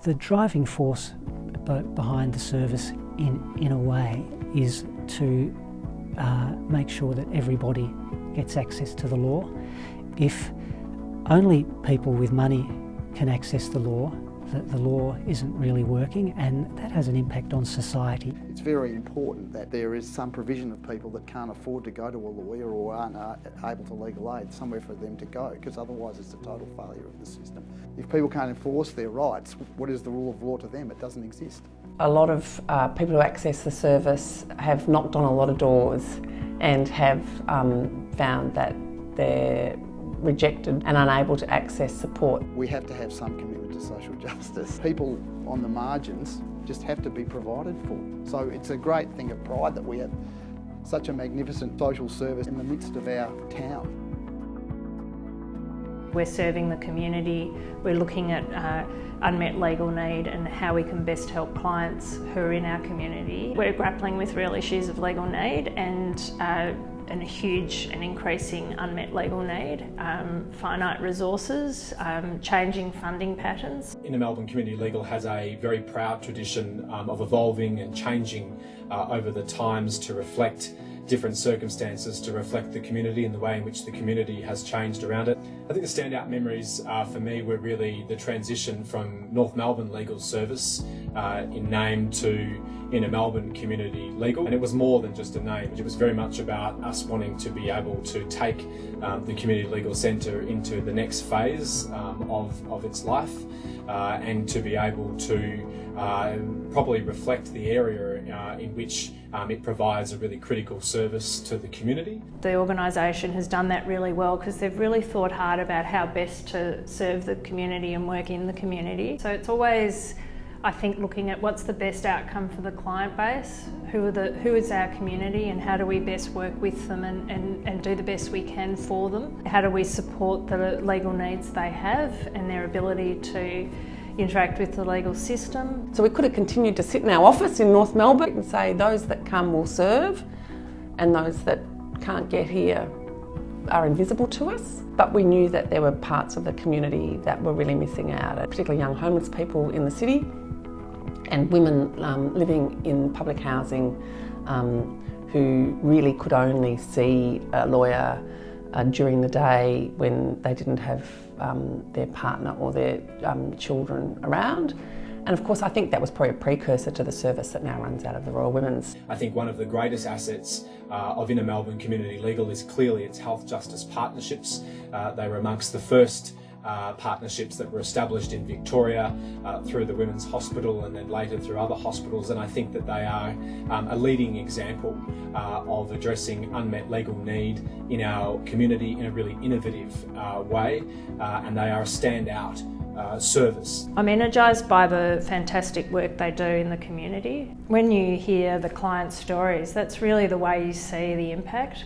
The driving force behind the service in a way is to make sure that everybody gets access to the law. If only people with money can access the law isn't really working, and that has an impact on society. It's very important that there is some provision of people that can't afford to go to a lawyer or aren't able to legal aid, somewhere for them to go, because otherwise it's a total failure of the system. If people can't enforce their rights, what is the rule of law to them? It doesn't exist. A lot of people who access the service have knocked on a lot of doors and have found that they're rejected and unable to access support. We have to have some commitment to social justice. People on the margins just have to be provided for. So it's a great thing of pride that we have such a magnificent social service in the midst of our town. We're serving the community, we're looking at unmet legal need and how we can best help clients who are in our community. We're grappling with real issues of legal need and a huge and increasing unmet legal need, finite resources, changing funding patterns. Inner Melbourne Community Legal has a very proud tradition of evolving and changing over the times to reflect different circumstances, to reflect the community and the way in which the community has changed around it. I think the standout memories for me were really the transition from North Melbourne Legal Service in name to Inner Melbourne Community Legal, and it was more than just a name. It was very much about us wanting to be able to take the Community Legal Centre into the next phase of its life and to be able to properly reflect the area in which it provides a really critical service to the community. The organisation has done that really well because they've really thought hard about how best to serve the community and work in the community. So it's always, I think, looking at what's the best outcome for the client base, who is our community, and how do we best work with them and do the best we can for them. How do we support the legal needs they have and their ability to interact with the legal system. So we could have continued to sit in our office in North Melbourne and say those that come will serve and those that can't get here are invisible to us. But we knew that there were parts of the community that were really missing out, particularly young homeless people in the city and women living in public housing who really could only see a lawyer during the day when they didn't have their partner or their children around. And of course I think that was probably a precursor to the service that now runs out of the Royal Women's. I think one of the greatest assets of Inner Melbourne Community Legal is clearly its health justice partnerships. They were amongst the first partnerships that were established in Victoria through the Women's Hospital and then later through other hospitals, and I think that they are a leading example of addressing unmet legal need in our community in a really innovative way, and they are a standout service. I'm energised by the fantastic work they do in the community. When you hear the client stories, that's really the way you see the impact.